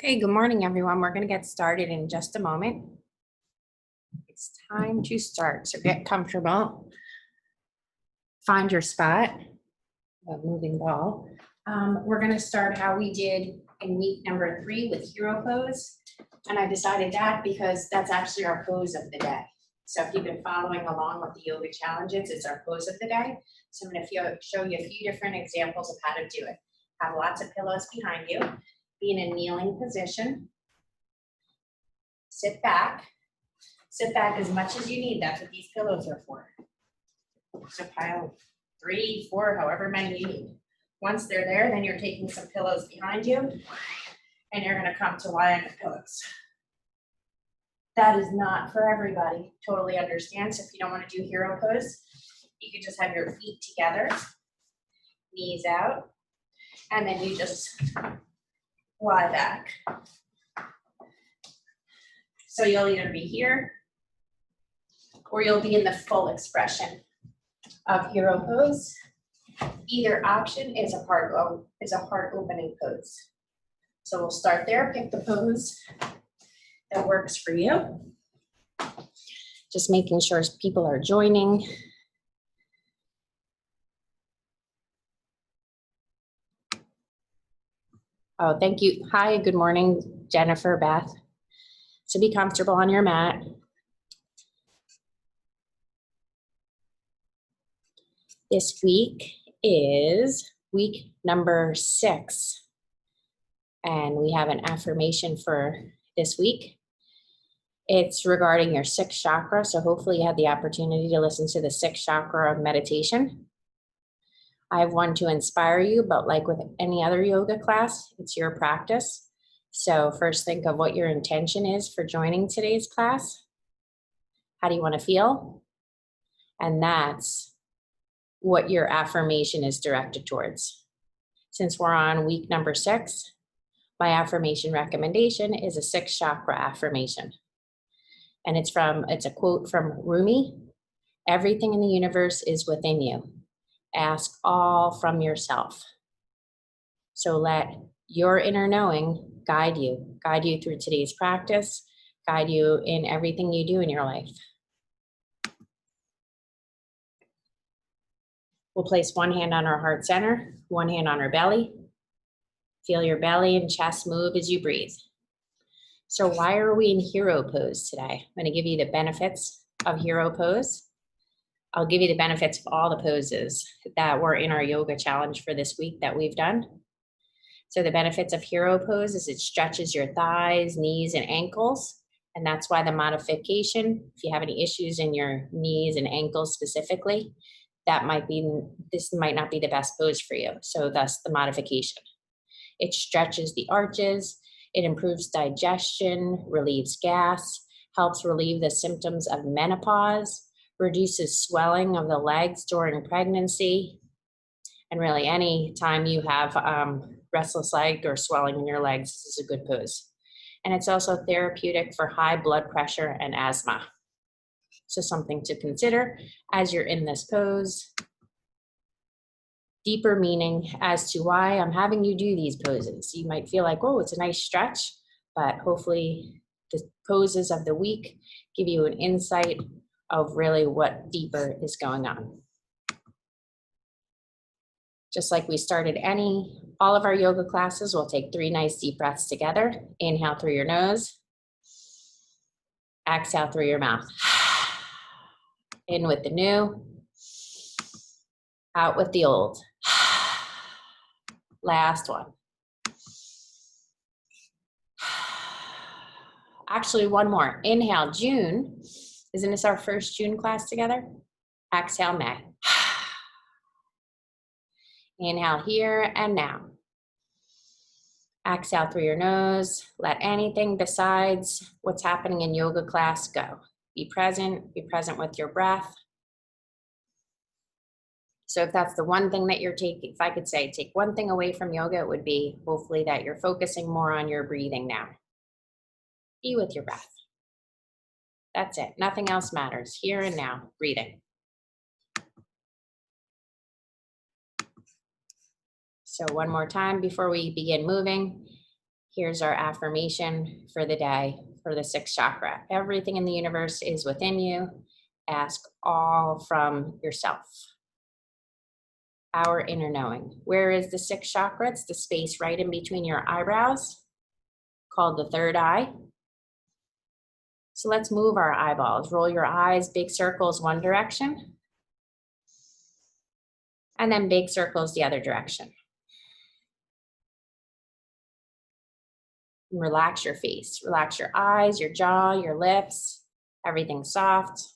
Okay, good morning, everyone. We're going to get started in just a moment. It's time to start, so get comfortable. Find your spot, a moving ball. We're going to start how we did in week number 3 with Hero Pose. And I decided that because that's actually our pose of the day. So if you've been following along with the yoga challenges, it's our pose of the day. So I'm going to show you a few different examples of how to do it. Have lots of pillows behind you. Be in a kneeling position. Sit back as much as you need. That's what these pillows are for. So pile 3, 4, however many you need. Once they're there, then you're taking some pillows behind you and you're gonna come to lie on the pillows. That is not for everybody. Totally understand. So if you don't wanna do Hero Pose, you can just have your feet together, knees out, and then you just lie back. So you'll either be here or you'll be in the full expression of Hero Pose. Either option is a heart opening pose. So we'll start there, pick the pose that works for you. Just making sure people are joining. Oh, thank you. Hi, good morning, Jennifer, Beth. So be comfortable on your mat. This week is week number 6. And we have an affirmation for this week. It's regarding your 6th chakra. So hopefully you had the opportunity to listen to the 6th chakra meditation. I have one to inspire you, but like with any other yoga class, it's your practice. So first think of what your intention is for joining today's class. How do you want to feel? And that's what your affirmation is directed towards. Since we're on week number 6, my affirmation recommendation is a 6th chakra affirmation. And it's a quote from Rumi. Everything in the universe is within you. Ask all from yourself. So let your inner knowing guide you through today's practice, guide you in everything you do in your life. We'll place one hand on our heart center, one hand on our belly. Feel your belly and chest move as you breathe. So why are we in Hero Pose today? I'm going to give you the benefits of Hero Pose. I'll give you the benefits of all the poses that were in our yoga challenge for this week that we've done. So the benefits of Hero Pose is it stretches your thighs, knees, and ankles. And that's why the modification, if you have any issues in your knees and ankles specifically, this might not be the best pose for you. So thus the modification. It stretches the arches, it improves digestion, relieves gas, helps relieve the symptoms of menopause, reduces swelling of the legs during pregnancy. And really any time you have restless leg or swelling in your legs, this is a good pose. And it's also therapeutic for high blood pressure and asthma. So something to consider as you're in this pose. Deeper meaning as to why I'm having you do these poses. You might feel like, oh, it's a nice stretch, but hopefully the poses of the week give you an insight of really what deeper is going on. Just like we started all of our yoga classes, we'll take 3 nice deep breaths together. Inhale through your nose. Exhale through your mouth. In with the new. Out with the old. Last one. Actually, one more. Inhale, June. Isn't this our first June class together? Exhale, May. Inhale here and now. Exhale through your nose. Let anything besides what's happening in yoga class go. Be present with your breath. So if that's the one thing that you're taking, if I could say, take one thing away from yoga, it would be hopefully that you're focusing more on your breathing now. Be with your breath. That's it. Nothing else matters. Here and now, breathing. So one more time before we begin moving. Here's our affirmation for the day for the sixth chakra. Everything in the universe is within you. Ask all from yourself. Our inner knowing. Where is the sixth chakra? It's the space right in between your eyebrows, called the third eye. So let's move our eyeballs. Roll your eyes, big circles one direction, and then big circles the other direction. Relax your face, relax your eyes, your jaw, your lips, everything soft.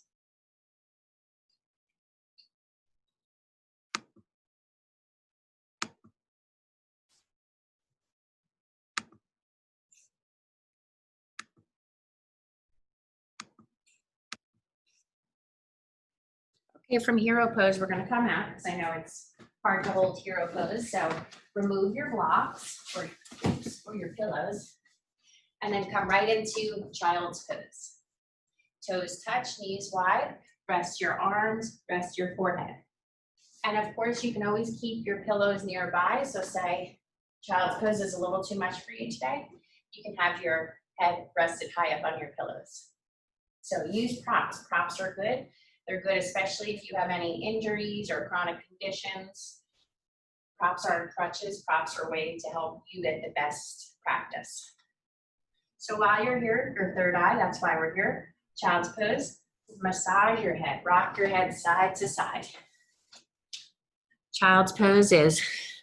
Okay, from hero pose, we're gonna come out because I know it's hard to hold hero pose. So remove your blocks or your pillows and then come right into child's pose. Toes touch, knees wide, rest your arms, rest your forehead. And of course, you can always keep your pillows nearby. So say child's pose is a little too much for you today, you can have your head rested high up on your pillows. So use props. Props are good. They're good, especially if you have any injuries or chronic conditions. Props aren't crutches. Props are a way to help you get the best practice. So while you're here, your third eye, that's why we're here, child's pose, massage your head, rock your head side to side. Child's pose is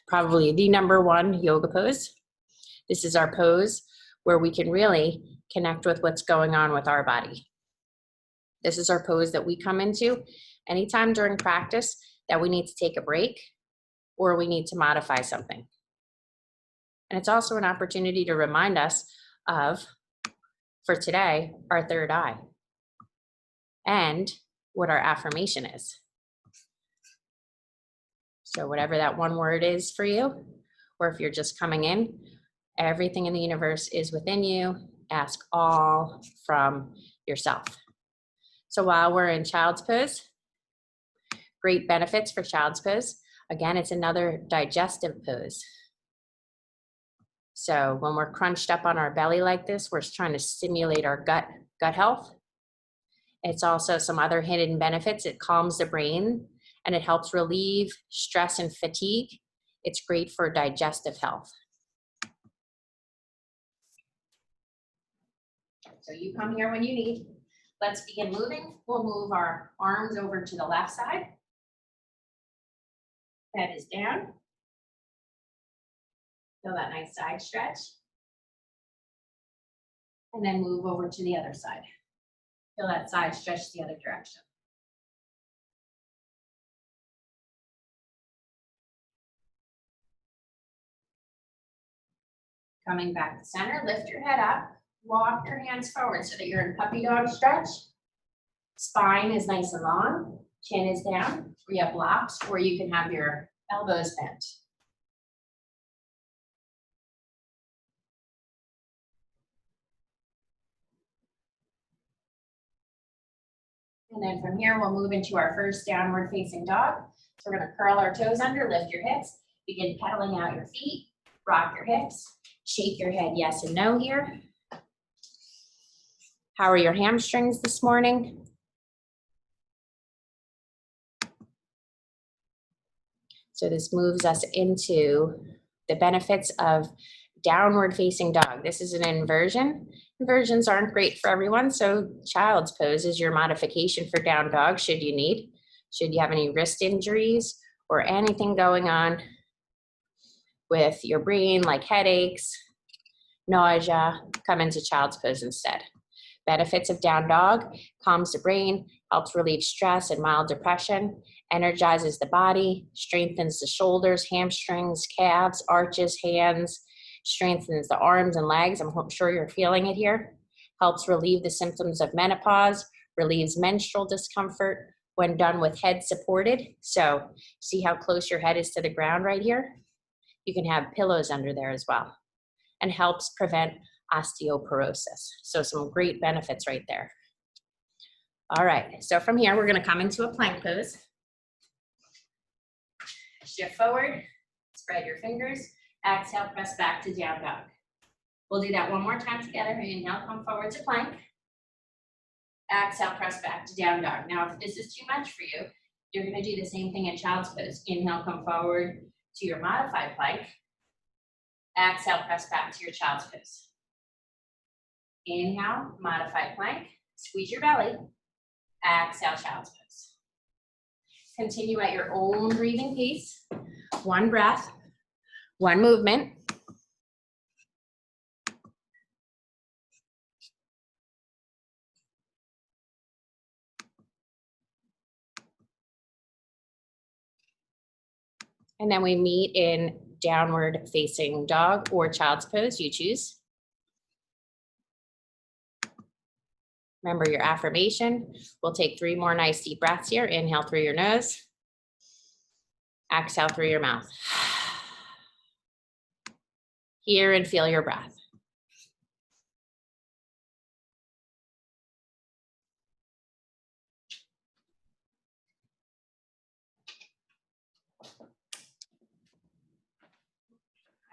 probably the #1 yoga pose. This is our pose where we can really connect with what's going on with our body. This is our pose that we come into anytime during practice that we need to take a break or we need to modify something. And it's also an opportunity to remind us of, for today, our third eye and what our affirmation is. So whatever that one word is for you, or if you're just coming in, everything in the universe is within you. Ask all from yourself. So while we're in child's pose, great benefits for child's pose. Again, it's another digestive pose. So when we're crunched up on our belly like this, we're trying to stimulate our gut health. It's also some other hidden benefits. It calms the brain and it helps relieve stress and fatigue. It's great for digestive health. So you come here when you need. Let's begin moving. We'll move our arms over to the left side. Head is down. Feel that nice side stretch. And then move over to the other side. Feel that side stretch the other direction. Coming back to center, lift your head up. Walk your hands forward so that you're in puppy dog stretch. Spine is nice and long. Chin is down. We have blocks, or you can have your elbows bent. And then from here, we'll move into our first downward facing dog. So we're gonna curl our toes under, lift your hips, begin pedaling out your feet, rock your hips, shake your head yes and no here. How are your hamstrings this morning? So this moves us into the benefits of downward facing dog. This is an inversion. Inversions aren't great for everyone, so child's pose is your modification for down dog should you need. Should you have any wrist injuries or anything going on with your brain like headaches, nausea, come into child's pose instead. Benefits of down dog: calms the brain, helps relieve stress and mild depression, energizes the body, strengthens the shoulders, hamstrings, calves, arches, hands, strengthens the arms and legs. I'm sure you're feeling it here. Helps relieve the symptoms of menopause, relieves menstrual discomfort when done with head supported. So see how close your head is to the ground right here? You can have pillows under there as well. And helps prevent osteoporosis. So some great benefits right there. All right, so from here, we're gonna come into a plank pose. Shift forward, spread your fingers, exhale, press back to down dog. We'll do that one more time together. Inhale, come forward to plank. Exhale, press back to down dog. Now, if this is too much for you, you're going to do the same thing in child's pose. Inhale, come forward to your modified plank. Exhale, press back to your child's pose. Inhale, modified plank. Squeeze your belly. Exhale, child's pose. Continue at your own breathing pace. One breath, one movement. And then we meet in downward facing dog or child's pose, you choose. Remember your affirmation. We'll take 3 more nice deep breaths here. Inhale through your nose. Exhale through your mouth. Hear and feel your breath.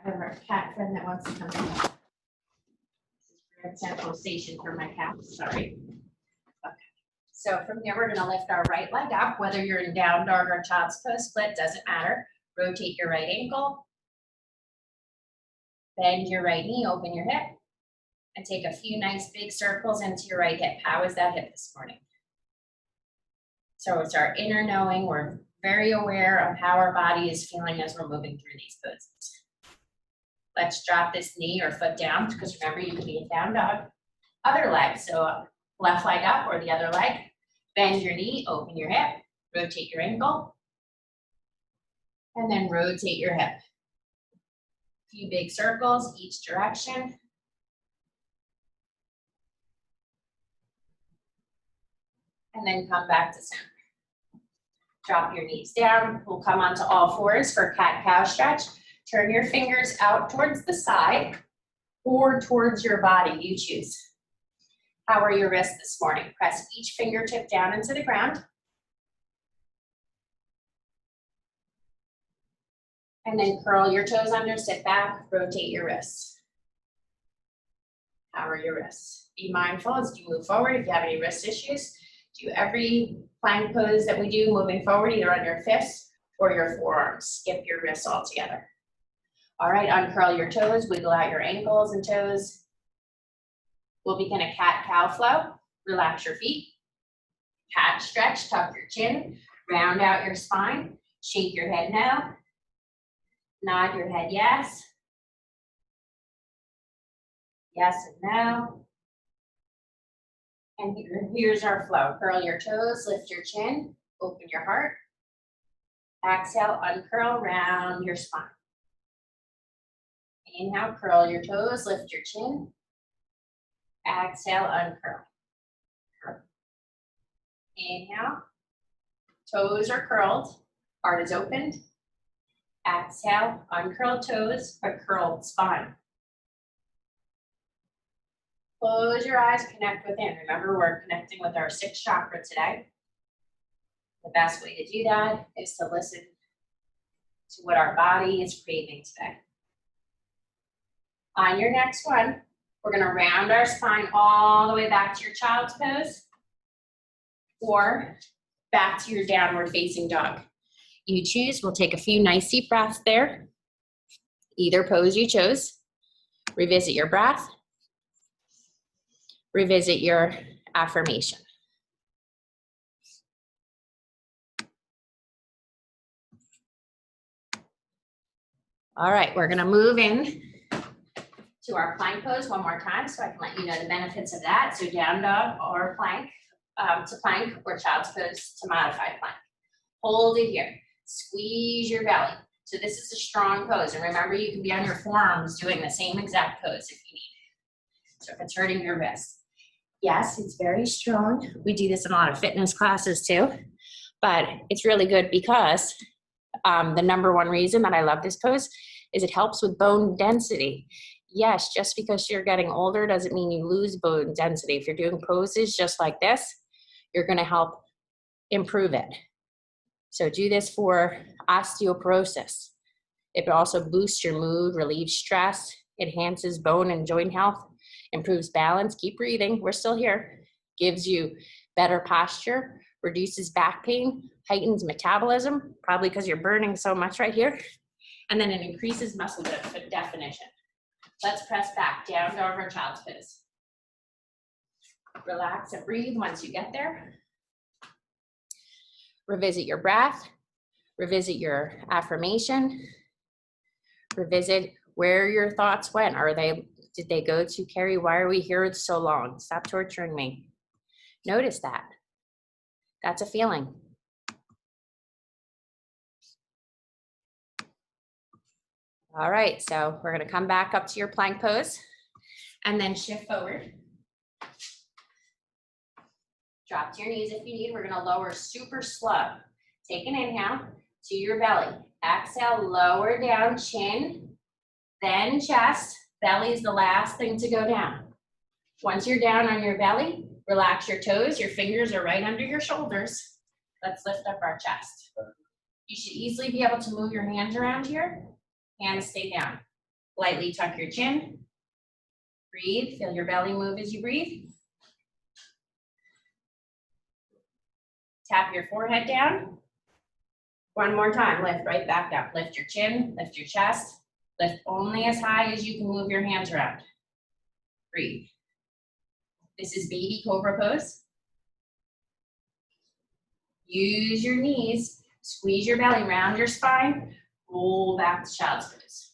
I have a cat friend that wants to come in. This is for a central station for my cat, sorry. Okay. So from here, we're gonna lift our right leg up, whether you're in down dog or child's pose split, doesn't matter. Rotate your right ankle. Bend your right knee, open your hip. And take a few nice big circles into your right hip. How is that hip this morning? So it's our inner knowing. We're very aware of how our body is feeling as we're moving through these poses. Let's drop this knee or foot down, because remember, you can be in down dog. Other leg, so left leg up or the other leg. Bend your knee, open your hip, rotate your ankle, and then rotate your hip. A few big circles each direction. And then come back to center. Drop your knees down. We'll come onto all fours for cat-cow stretch. Turn your fingers out towards the side or towards your body, you choose. How are your wrists this morning? Press each fingertip down into the ground. And then curl your toes under, sit back, rotate your wrists. How are your wrists? Be mindful as you move forward. If you have any wrist issues, do every plank pose that we do moving forward, either on your fists or your forearms. Skip your wrists altogether. All right, uncurl your toes, wiggle out your ankles and toes. We'll begin a cat-cow flow. Relax your feet. Cat stretch, tuck your chin, round out your spine, shake your head no, nod your head yes, yes and no. And here's our flow. Curl your toes, lift your chin, open your heart. Exhale, uncurl, round your spine. Inhale, curl your toes, lift your chin. Exhale, uncurl. Curl. Inhale, toes are curled, heart is opened. Exhale, uncurled toes, a curled spine. Close your eyes, connect within. Remember, we're connecting with our 6th chakra today. The best way to do that is to listen to what our body is craving today. On your next one, we're gonna round our spine all the way back to your child's pose or back to your downward facing dog. You choose. We'll take a few nice deep breaths there. Either pose you chose. Revisit your breath. Revisit your affirmation. All right, we're gonna move in to our plank pose one more time so I can let you know the benefits of that. So down dog or plank to plank or child's pose to modified plank. Hold it here. Squeeze your belly. So this is a strong pose. And remember, you can be on your forearms doing the same exact pose if you need. So if it's hurting your wrist. Yes, it's very strong. We do this in a lot of fitness classes too. But it's really good because the number one reason that I love this pose is it helps with bone density. Yes, just because you're getting older doesn't mean you lose bone density. If you're doing poses just like this, you're going to help improve it. So do this for osteoporosis. It also boosts your mood, relieves stress, enhances bone and joint health, improves balance, keep breathing, we're still here, gives you better posture, reduces back pain, heightens metabolism, probably because you're burning so much right here, and then it increases muscle definition. Let's press back, down dog or child's pose. Relax and breathe once you get there. Revisit your breath, revisit your affirmation, revisit where your thoughts went. Did they go to Carrie? Why are we here so long? Stop torturing me. Notice that. That's a feeling. All right, so we're gonna come back up to your plank pose and then shift forward. Drop to your knees if you need. We're gonna lower super slow. Take an inhale to your belly. Exhale, lower down, chin, then chest. Belly is the last thing to go down. Once you're down on your belly, relax your toes. Your fingers are right under your shoulders. Let's lift up our chest. You should easily be able to move your hands around here. Hands stay down. Lightly tuck your chin. Breathe, feel your belly move as you breathe. Tap your forehead down. One more time, lift right back up. Lift your chin, lift your chest. Lift only as high as you can move your hands around. Breathe. This is baby cobra pose. Use your knees, squeeze your belly, round your spine, roll back to child's pose.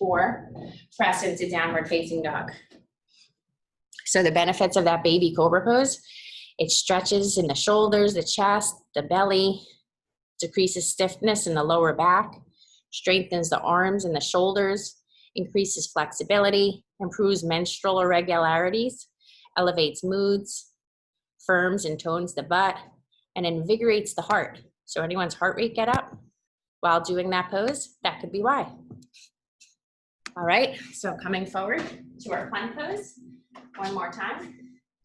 Or press into downward facing dog. So the benefits of that baby cobra pose, it stretches in the shoulders, the chest, the belly, decreases stiffness in the lower back, strengthens the arms and the shoulders, increases flexibility, improves menstrual irregularities, elevates moods, firms and tones the butt, and invigorates the heart. So anyone's heart rate get up while doing that pose, that could be why. All right, so coming forward to our plank pose. One more time,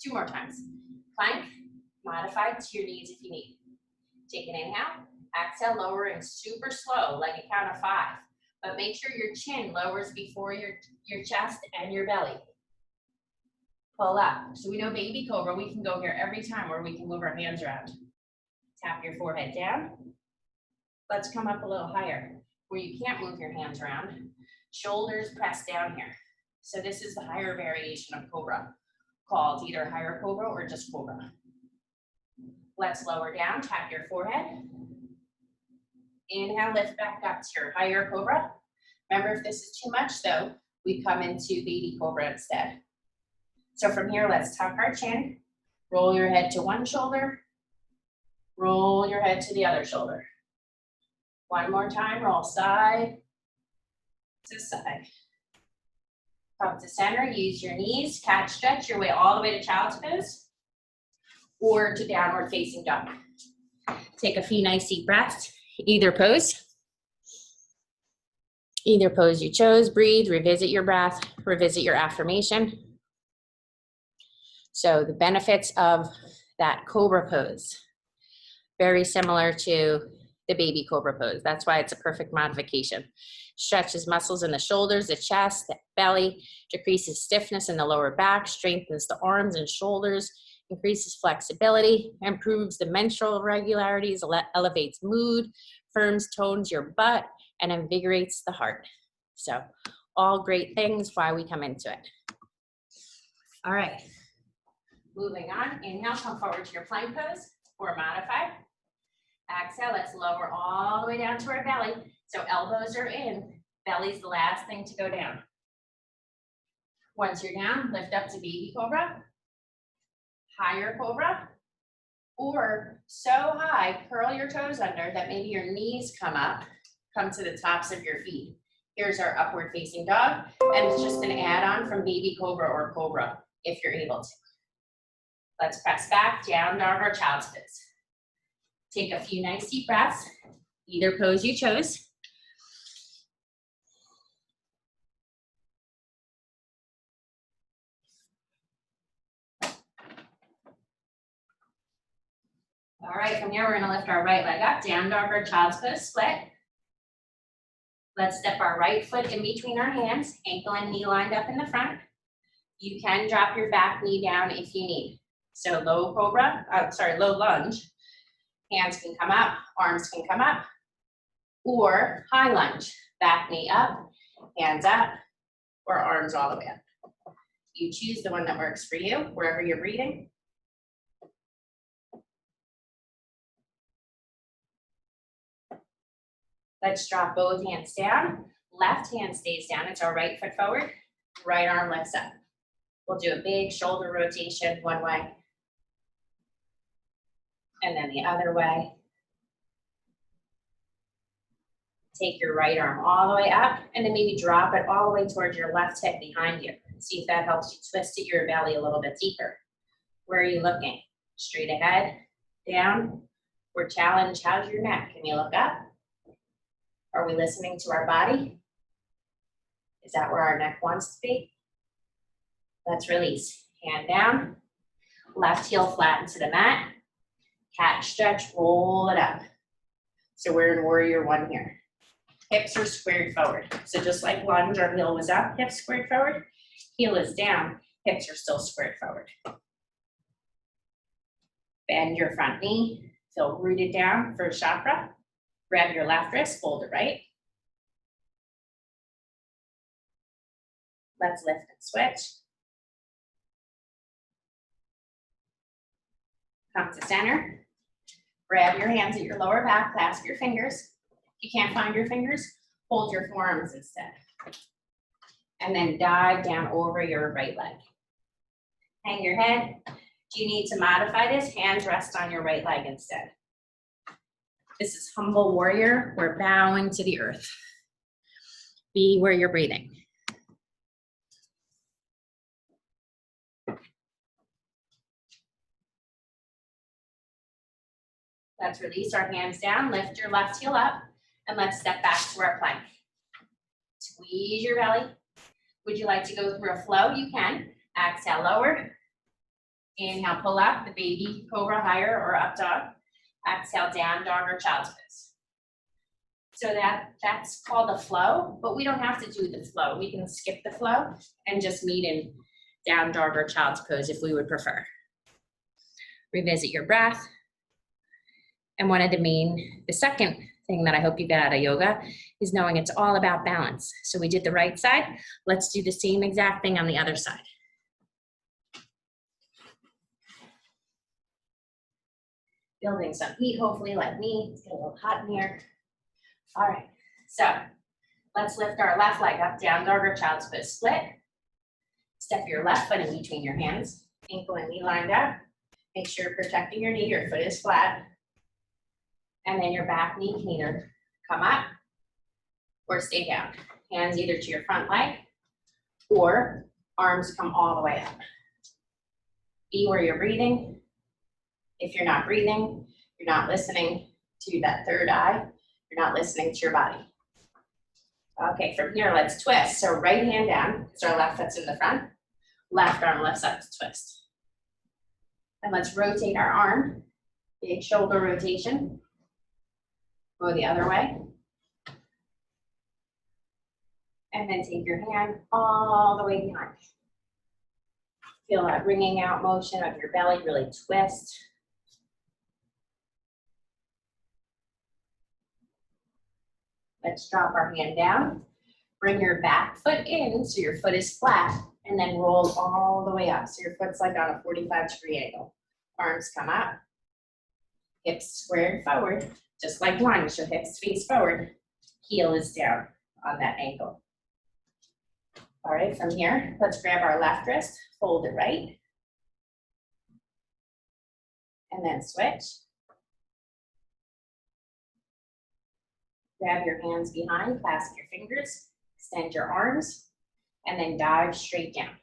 two more times. Plank, modified to your knees if you need. Take an inhale, exhale, lowering super slow, like a count of 5. But make sure your chin lowers before your chest and your belly. Pull up. So we know baby cobra, we can go here every time where we can move our hands around. Tap your forehead down. Let's come up a little higher where you can't move your hands around. Shoulders press down here. So this is the higher variation of cobra, called either higher cobra or just cobra. Let's lower down, tap your forehead. Inhale, lift back up to your higher cobra. Remember, if this is too much though, we come into baby cobra instead. So from here, let's tuck our chin, roll your head to one shoulder, roll your head to the other shoulder. One more time, roll side to side. Come to center, use your knees, cat stretch your way all the way to child's pose or to downward facing dog. Take a few nice deep breaths, either pose you chose. Breathe, revisit your breath, revisit your affirmation. So the benefits of that cobra pose, very similar to the baby cobra pose. That's why it's a perfect modification. Stretches muscles in the shoulders, the chest, the belly, decreases stiffness in the lower back, strengthens the arms and shoulders, increases flexibility, improves the menstrual irregularities, elevates mood, firms, tones your butt, and invigorates the heart. So all great things, why we come into it. All right, moving on. Inhale, come forward to your plank pose or modified. Exhale, let's lower all the way down to our belly. So elbows are in, belly's the last thing to go down. Once you're down, lift up to baby cobra, higher cobra, or so high, curl your toes under that maybe your knees come up, come to the tops of your feet. Here's our upward facing dog, and it's just an add-on from baby cobra or cobra, if you're able to. Let's press back, down dog or child's pose. Take a few nice deep breaths, either pose you chose. All right, from here, we're gonna lift our right leg up, down dog or child's pose, split. Let's step our right foot in between our hands, ankle and knee lined up in the front. You can drop your back knee down if you need. So low lunge. Hands can come up, arms can come up, or high lunge, back knee up, hands up, or arms all the way up. You choose the one that works for you, wherever you're breathing. Let's drop both hands down. Left hand stays down. It's our right foot forward. Right arm lifts up. We'll do a big shoulder rotation one way. And then the other way. Take your right arm all the way up and then maybe drop it all the way towards your left hip behind you. See if that helps you twist at your belly a little bit deeper. Where are you looking? Straight ahead, down, or challenge? How's your neck? Can you look up? Are we listening to our body? Is that where our neck wants to be? Let's release. Hand down, left heel flat into the mat. Cat stretch, roll it up. So we're in warrior one here. Hips are squared forward. So just like lunge, our heel was up, hips squared forward. Heel is down, hips are still squared forward. Bend your front knee, feel rooted down for chakra. Grab your left wrist, fold it right. Let's lift and switch. Come to center. Grab your hands at your lower back, clasp your fingers. If you can't find your fingers, hold your forearms instead. And then dive down over your right leg. Hang your head. Do you need to modify this? Hands rest on your right leg instead. This is humble warrior. We're bowing to the earth. Be where you're breathing. Let's release our hands down, lift your left heel up, and let's step back to our plank. Squeeze your belly. Would you like to go through a flow? You can. Exhale, lower. Inhale, pull up, the baby cobra higher or up dog. Exhale, down dog or child's pose. So that's called a flow, but we don't have to do the flow. We can skip the flow and just meet in down dog or child's pose if we would prefer. Revisit your breath. And the second thing that I hope you get out of yoga is knowing it's all about balance. So we did the right side. Let's do the same exact thing on the other side. Building some heat, hopefully, like me. It's getting a little hot in here. All right, so let's lift our left leg up, down dog or child's pose. Split. Step your left foot in between your hands. Ankle and knee lined up. Make sure you're protecting your knee. Your foot is flat. And then your back knee can either come up or stay down. Hands either to your front leg or arms come all the way up. Be where you're breathing. If you're not breathing, you're not listening to that third eye. You're not listening to your body. Okay, from here, let's twist. So right hand down, because our left foot's in the front. Left arm, left side to twist. And let's rotate our arm. Big shoulder rotation. Go the other way. And then take your hand all the way behind. Feel that wringing out motion of your belly, really twist. Let's drop our hand down. Bring your back foot in so your foot is flat, and then roll all the way up. So your foot's like on a 45-degree angle. Arms come up, hips squared forward. Just like lunge, so hips face forward, heel is down on that ankle. All right, from here, let's grab our left wrist, fold it right, and then switch. Grab your hands behind, clasp your fingers, extend your arms, and then dive straight down.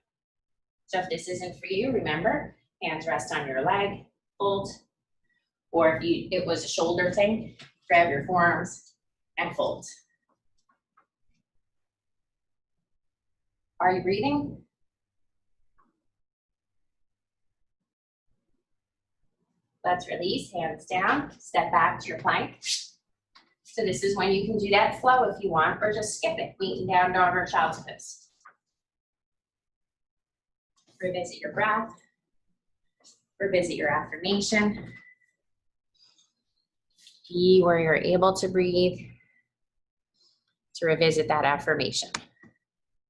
So if this isn't for you, remember, hands rest on your leg, fold. Or if it was a shoulder thing, grab your forearms and fold. Are you breathing? Let's release, hands down, step back to your plank. So So this is when you can do that flow if you want, or just skip it, lean down, dog, or child's pose. Revisit your breath. Revisit your affirmation. Be where you're able to breathe to revisit that affirmation.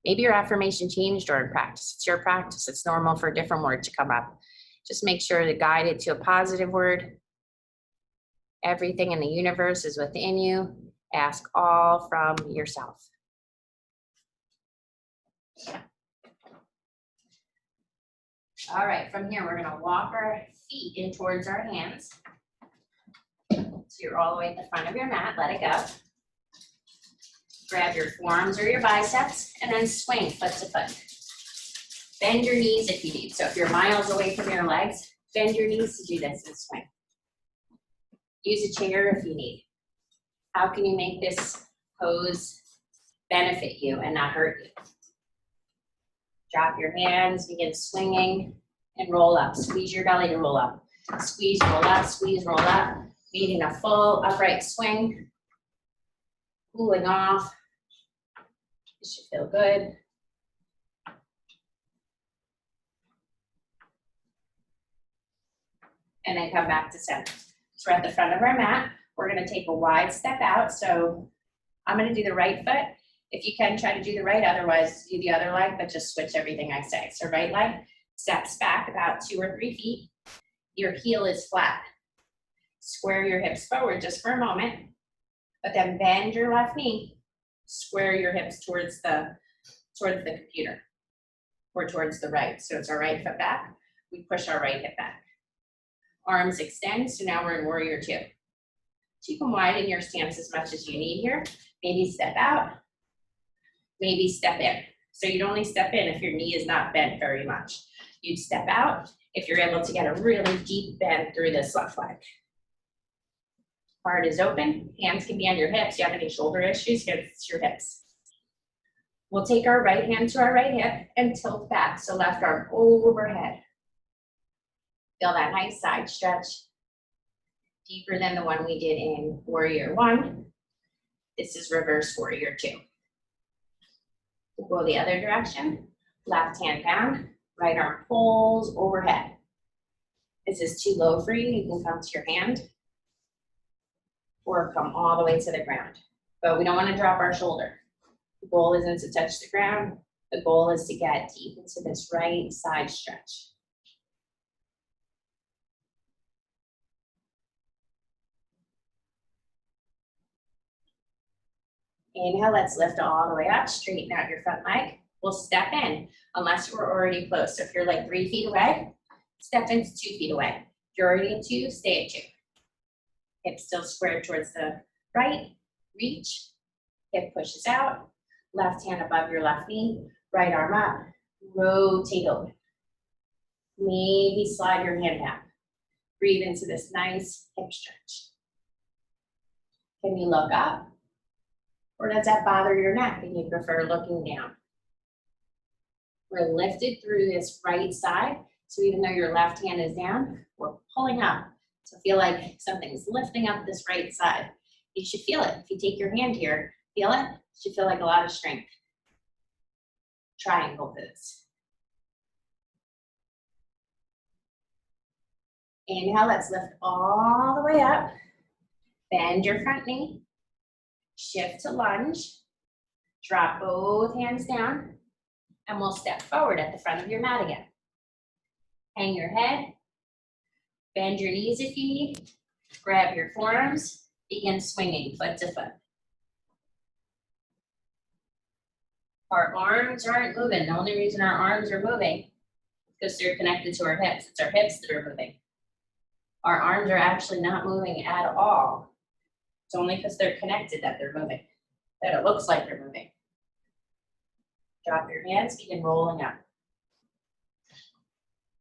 Maybe your affirmation changed during practice. It's your practice. It's normal for a different word to come up. Just make sure to guide it to a positive word. Everything in the universe is within you. Ask all from yourself. All right, from here, we're gonna walk our feet in towards our hands. So you're all the way at the front of your mat, let it go. Grab your forearms or your biceps and then swing foot to foot. Bend your knees if you need. So if you're miles away from your legs, bend your knees to do this and swing. Use a chair if you need. How can you make this pose benefit you and not hurt you? Drop your hands, begin swinging, and roll up. Squeeze your belly to roll up. Squeeze, roll up, squeeze, roll up. Meeting a full upright swing. Cooling off. This should feel good. And then come back to center. So we're at the front of our mat. We're gonna take a wide step out. So I'm gonna do the right foot. If you can, try to do the right, otherwise do the other leg, but just switch everything I say. So right leg steps back about 2 or 3 feet. Your heel is flat. Square your hips forward just for a moment, but then bend your left knee. Square your hips towards the computer or towards the right. So it's our right foot back. We push our right hip back. Arms extend, so now we're in warrior 2. So you can widen your stance as much as you need here. Maybe step out, maybe step in. So you'd only step in if your knee is not bent very much. You'd step out if you're able to get a really deep bend through this left leg. Heart is open, hands can be on your hips. You have any shoulder issues, it's your hips. We'll take our right hand to our right hip and tilt back. So left arm overhead. Feel that nice side stretch. Deeper than the one we did in warrior 1. This is reverse warrior 2. We'll go the other direction. Left hand down, right arm pulls overhead. If this is too low for you, you can come to your hand or come all the way to the ground. But we don't want to drop our shoulder. The goal isn't to touch the ground. The goal is to get deep into this right side stretch. Inhale, let's lift all the way up, straighten out your front leg. We'll step in, unless you were already close. So if you're like 3 feet away, step into 2 feet away. If you're already at 2, stay at 2. Hip still squared towards the right, reach, hip pushes out, left hand above your left knee, right arm up, rotate open. Maybe slide your hand down. Breathe into this nice hip stretch. Can you look up? Or does that bother your neck and you prefer looking down? We're lifted through this right side. So even though your left hand is down, we're pulling up. So feel like something's lifting up this right side. You should feel it. If you take your hand here, feel it. You should feel like a lot of strength. Triangle pose. Inhale, let's lift all the way up. Bend your front knee. Shift to lunge, drop both hands down, and we'll step forward at the front of your mat again. Hang your head, bend your knees if you need, grab your forearms, begin swinging foot to foot. Our arms aren't moving. The only reason our arms are moving is because they're connected to our hips. It's our hips that are moving. Our arms are actually not moving at all. It's only because they're connected that they're moving, that it looks like they're moving. Drop your hands, begin rolling up.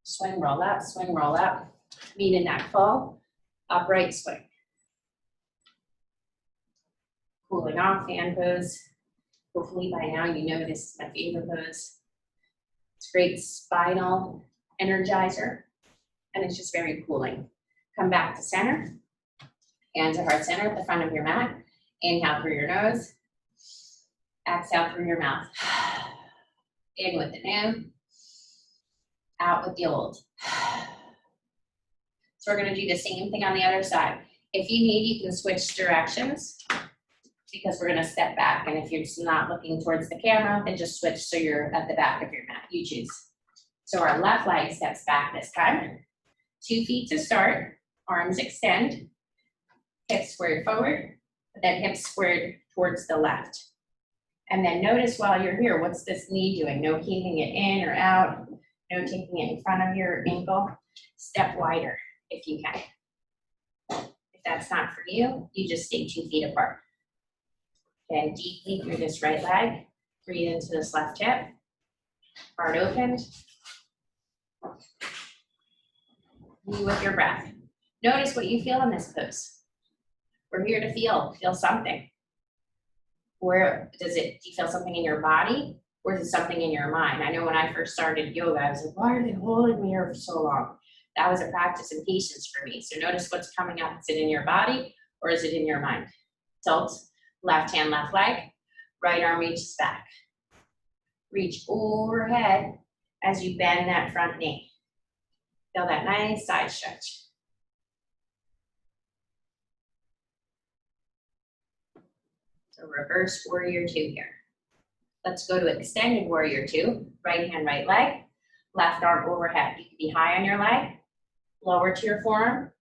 Swing, roll up, swing, roll up. Meet in that full upright swing. Cooling off, fan pose. Hopefully by now you know this is my favorite pose. It's great spinal energizer, and it's just very cooling. Come back to center. Hands at heart center at the front of your mat. Inhale through your nose. Exhale through your mouth. In with the new. Out with the old. So we're going to do the same thing on the other side. If you need, you can switch directions because we're going to step back. And if you're just not looking towards the camera, then just switch so you're at the back of your mat. You choose. So our left leg steps back this time. 2 feet to start. Arms extend. Hips squared forward. But then hips squared towards the left. And then notice while you're here, what's this knee doing? No keeping it in or out. No taking it in front of your ankle. Step wider if you can. If that's not for you, you just stay 2 feet apart. Then deeply through this right leg. Breathe into this left hip. Heart opened. Be with your breath. Notice what you feel in this pose. We're here to feel something. Where do you feel something in your body or is it something in your mind? I know when I first started yoga, I was like, why are they holding me here for so long? That was a practice in patience for me. So notice what's coming up. Is it in your body or is it in your mind? Tilt, left hand, left leg, right arm reaches back. Reach overhead as you bend that front knee. Feel that nice side stretch. So reverse warrior 2 here. Let's go to extended warrior 2. Right hand, right leg, left arm overhead. You can be high on your leg, lower to your forearm,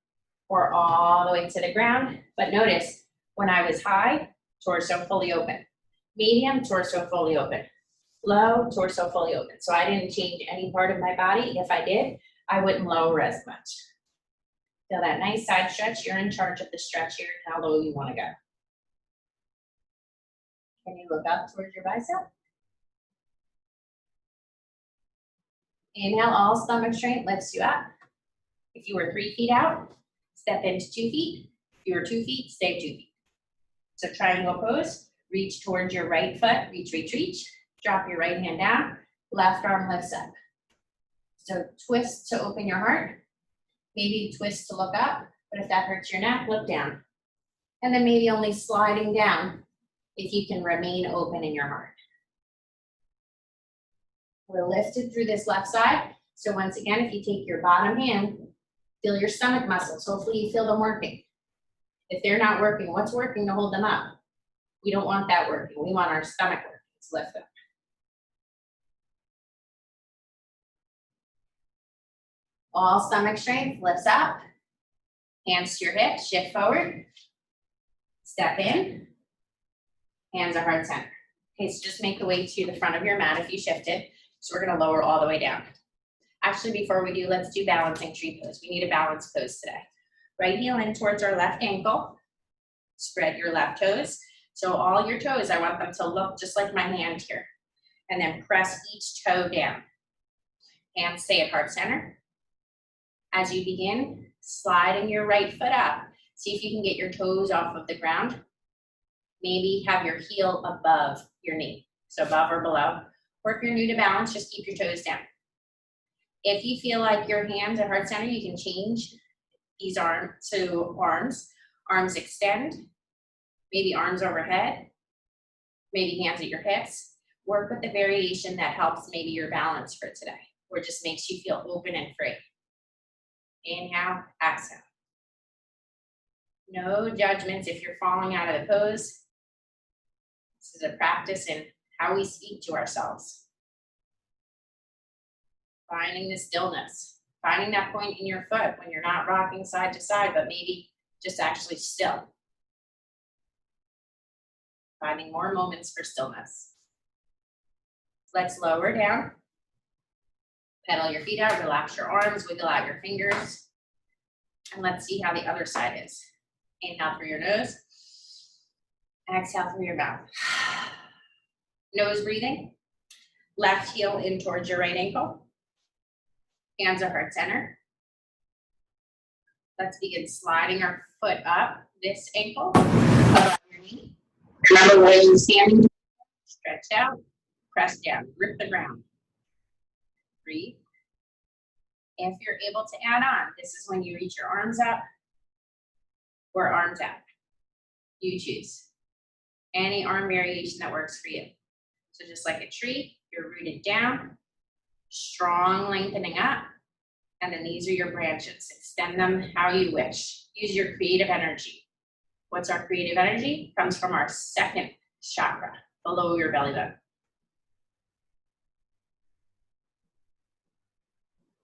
or all the way to the ground. But notice when I was high, torso fully open. Medium, torso fully open. Low, torso fully open. So I didn't change any part of my body. If I did, I wouldn't lower as much. Feel that nice side stretch. You're in charge of the stretch here and how low you want to go. Can you look up towards your bicep? Inhale, all stomach strength lifts you up. If you were 3 feet out, step into 2 feet. If you were 2 feet, stay 2 feet. So triangle pose, reach towards your right foot, reach, reach, reach. Drop your right hand down, left arm lifts up. So twist to open your heart, maybe twist to look up, but if that hurts your neck, look down. And then maybe only sliding down if you can remain open in your heart. We're lifted through this left side. So once again, if you take your bottom hand, feel your stomach muscles. Hopefully you feel them working. If they're not working, what's working to hold them up? We don't want that working. We want our stomach working. Let's lift them. All stomach strength, lifts up. Hands to your hips, shift forward. Step in. Hands are heart center. Okay, so just make the way to the front of your mat if you shifted. So we're gonna lower all the way down. Actually, before we do, let's do balancing tree pose. We need a balance pose today. Right heel in towards our left ankle. Spread your left toes. So all your toes, I want them to look just like my hand here. And then press each toe down. Hands stay at heart center. As you begin, sliding your right foot up. See if you can get your toes off of the ground. Maybe have your heel above your knee. So above or below. Or if you're new to balance, just keep your toes down. If you feel like your hands at heart center, you can change these arms to arms. Arms extend. Maybe arms overhead. Maybe hands at your hips. Work with the variation that helps maybe your balance for today. Or just makes you feel open and free. Inhale, exhale. No judgments if you're falling out of the pose. This is a practice in how we speak to ourselves. Finding the stillness. Finding that point in your foot when you're not rocking side to side, but maybe just actually still. Finding more moments for stillness. Let's lower down. Pedal your feet out, relax your arms, wiggle out your fingers. And let's see how the other side is. Inhale through your nose. Exhale through your mouth. Nose breathing. Left heel in towards your right ankle. Hands are heart center. Let's begin sliding our foot up this ankle. Around your knee. Remember where you're standing. Stretch out. Press down. Grip the ground. Breathe. If you're able to add on, this is when you reach your arms up or arms out. You choose. Any arm variation that works for you. So just like a tree, you're rooted down, strong lengthening up, and then these are your branches. Extend them how you wish. Use your creative energy. What's our creative energy? Comes from our second chakra, below your belly button.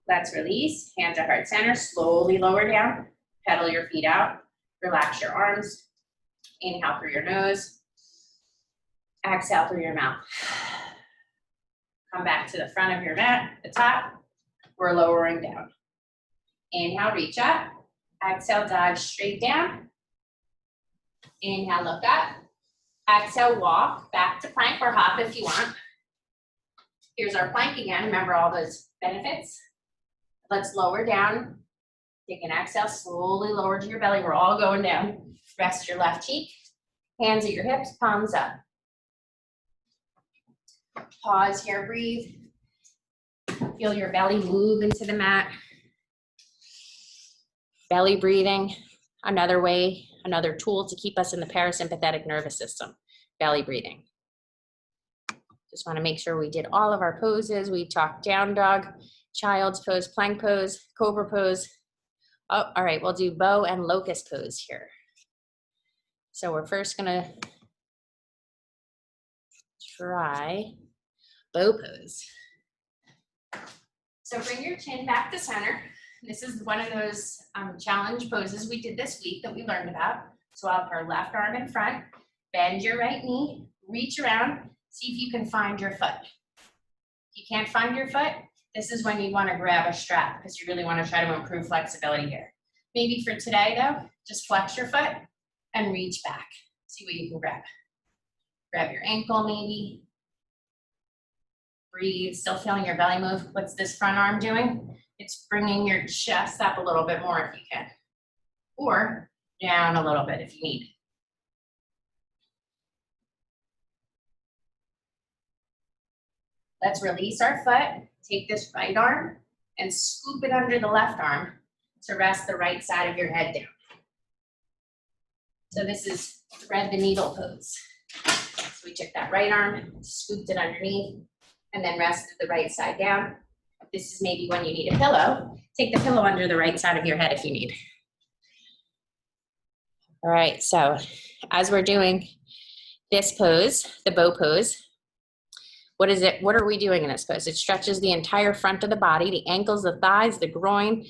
Let's release, hands at heart center, slowly lower down, pedal your feet out, relax your arms, inhale through your nose, exhale through your mouth. Come back to the front of your mat, the top, we're lowering down. Inhale, reach up, exhale, dive straight down. Inhale, look up, exhale, walk back to plank or hop if you want. Here's our plank again, remember all those benefits. Let's lower down. Take an exhale, slowly lower to your belly. We're all going down. Rest your left cheek. Hands at your hips, palms up. Pause here, breathe. Feel your belly move into the mat. Belly breathing, another way, another tool to keep us in the parasympathetic nervous system. Belly breathing. Just want to make sure we did all of our poses. We talked down dog, child's pose, plank pose, cobra pose. Oh, all right, we'll do bow and locust pose here. So we're first gonna try bow pose. So bring your chin back to center. This is one of those challenge poses we did this week that we learned about. So I'll have our left arm in front, bend your right knee, reach around, see if you can find your foot. If you can't find your foot, this is when you want to grab a strap because you really want to try to improve flexibility here. Maybe for today though, just flex your foot and reach back. See what you can grab. Grab your ankle maybe. Breathe, still feeling your belly move. What's this front arm doing? It's bringing your chest up a little bit more if you can. Or down a little bit if you need. Let's release our foot. Take this right arm and scoop it under the left arm to rest the right side of your head down. So this is thread the needle pose. So we took that right arm, scooped it underneath, and then rested the right side down. This is maybe when you need a pillow. Take the pillow under the right side of your head if you need. All right, so as we're doing this pose, the bow pose, what is it? What are we doing in this pose? It stretches the entire front of the body, the ankles, the thighs, the groin,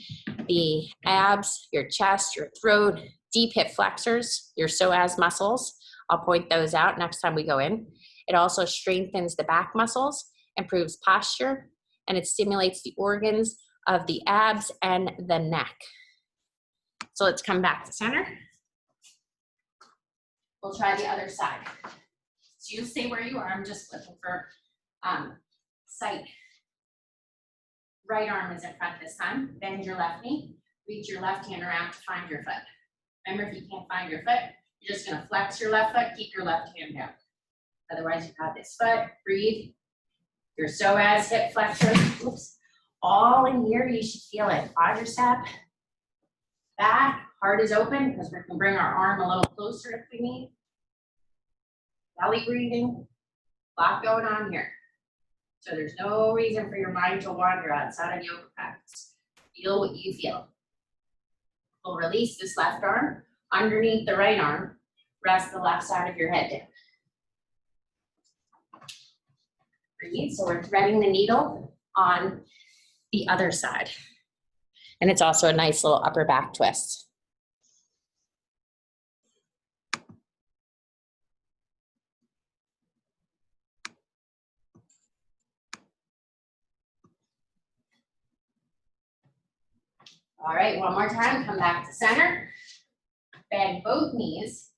the abs, your chest, your throat, deep hip flexors, your psoas muscles. I'll point those out next time we go in. It also strengthens the back muscles, improves posture, and it stimulates the organs of the abs and the neck. So let's come back to center. We'll try the other side. So you stay where you are. I'm just looking for sight. Right arm is in front this time. Bend your left knee. Reach your left hand around to find your foot. Remember, if you can't find your foot, you're just gonna flex your left foot, keep your left hand down. Otherwise, you've got this foot, breathe. Your psoas, hip flexors, oops. All in here, you should feel it. Quadricep, back, heart is open because we can bring our arm a little closer if we need. Belly breathing, a lot going on here. So there's no reason for your mind to wander outside of yoga practice. Feel what you feel. We'll release this left arm underneath the right arm. Rest the left side of your head down. Breathe. So we're threading the needle on the other side. And it's also a nice little upper back twist. All right, one more time, come back to center. Bend both knees.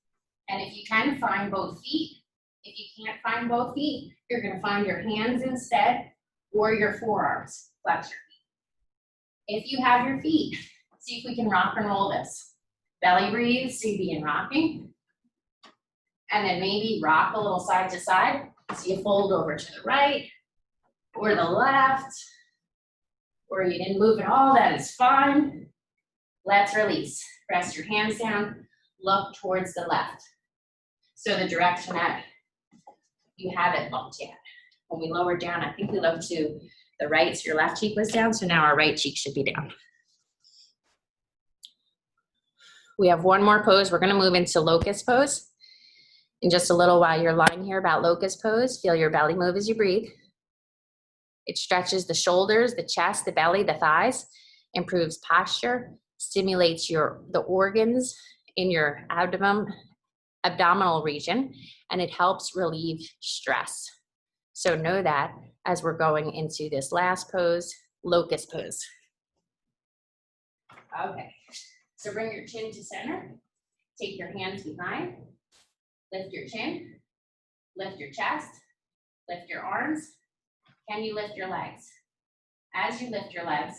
And if you can, find both feet. If you can't find both feet, you're gonna find your hands instead or your forearms. Flex your feet. If you have your feet, see if we can rock and roll this. Belly breathe, so you begin rocking. And then maybe rock a little side to side. So you fold over to the right or the left, or you didn't move at all, that is fine. Let's release. Rest your hands down, look towards the left. So the direction that you haven't looked yet. When we lowered down, I think we looked to the right, so your left cheek was down, so now our right cheek should be down. We have one more pose. We're gonna move into Locust Pose. In just a little while, you're lying here about Locust Pose. Feel your belly move as you breathe. It stretches the shoulders, the chest, the belly, the thighs, improves posture, stimulates the organs in your abdominal region, and it helps relieve stress. So know that as we're going into this last pose, Locust Pose. Okay, so bring your chin to center. Take your hands behind. Lift your chin. Lift your chest. Lift your arms. Can you lift your legs? As you lift your legs,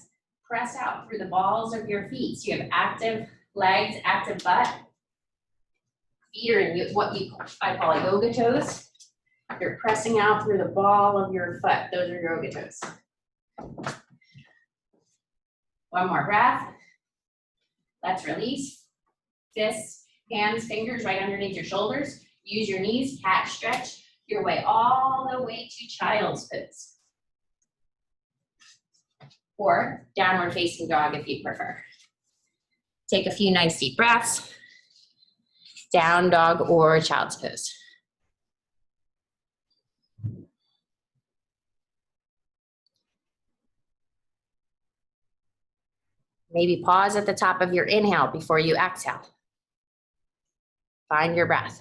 press out through the balls of your feet. So you have active legs, active butt. Feet are in what I call yoga toes. You're pressing out through the ball of your foot. Those are yoga toes. One more breath. Let's release. Fists, hands, fingers right underneath your shoulders. Use your knees, cat stretch your way all the way to child's pose. Or downward facing dog if you prefer. Take a few nice deep breaths. Down dog or child's pose. Maybe pause at the top of your inhale before you exhale. Find your breath.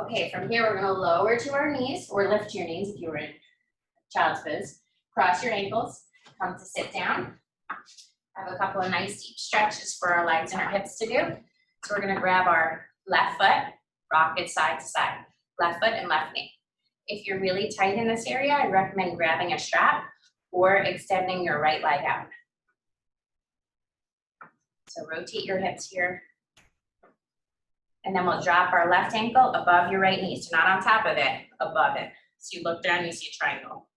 Okay, from here we're going to lower to our knees or lift your knees if you were in child's pose. Cross your ankles, come to sit down. Have a couple of nice deep stretches for our legs and our hips to do. So we're going to grab our left foot, rock it side to side, left foot and left knee. If you're really tight in this area, I recommend grabbing a strap or extending your right leg out. So rotate your hips here. And then we'll drop our left ankle above your right knee. So not on top of it, above it. So you look down, you see a triangle.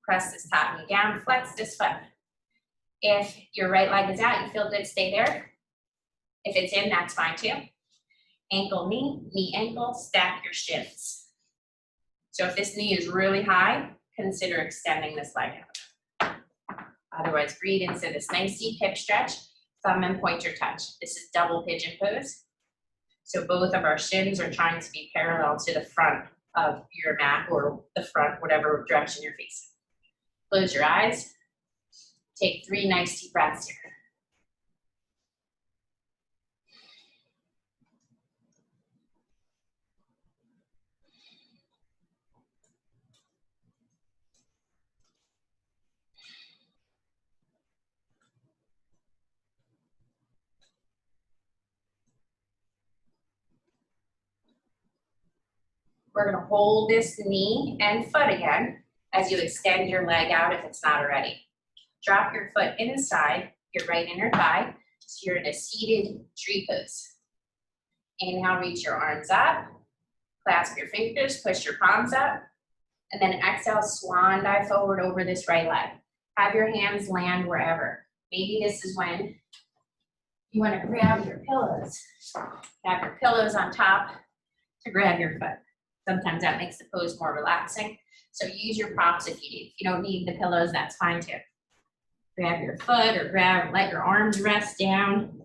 Press this top knee down, flex this foot. If your right leg is out, you feel good, stay there. If it's in, that's fine too. Ankle, knee, ankle, stack your shins. So if this knee is really high, consider extending this leg out. Otherwise, breathe into this nice deep hip stretch, thumb and pointer touch. This is double pigeon pose. So both of our shins are trying to be parallel to the front of your mat or the front, whatever direction you're facing. Close your eyes. Take 3 nice deep breaths here. We're going to hold this knee and foot again as you extend your leg out if it's not already. Drop your foot inside your right inner thigh, so you're in a seated tree pose. Inhale, reach your arms up, clasp your fingers, push your palms up, and then exhale, swan dive forward over this right leg. Have your hands land wherever. Maybe this is when you want to grab your pillows. Have your pillows on top to grab your foot. Sometimes that makes the pose more relaxing. So use your props if you need. If you don't need the pillows, that's fine too. Grab your foot or let your arms rest down.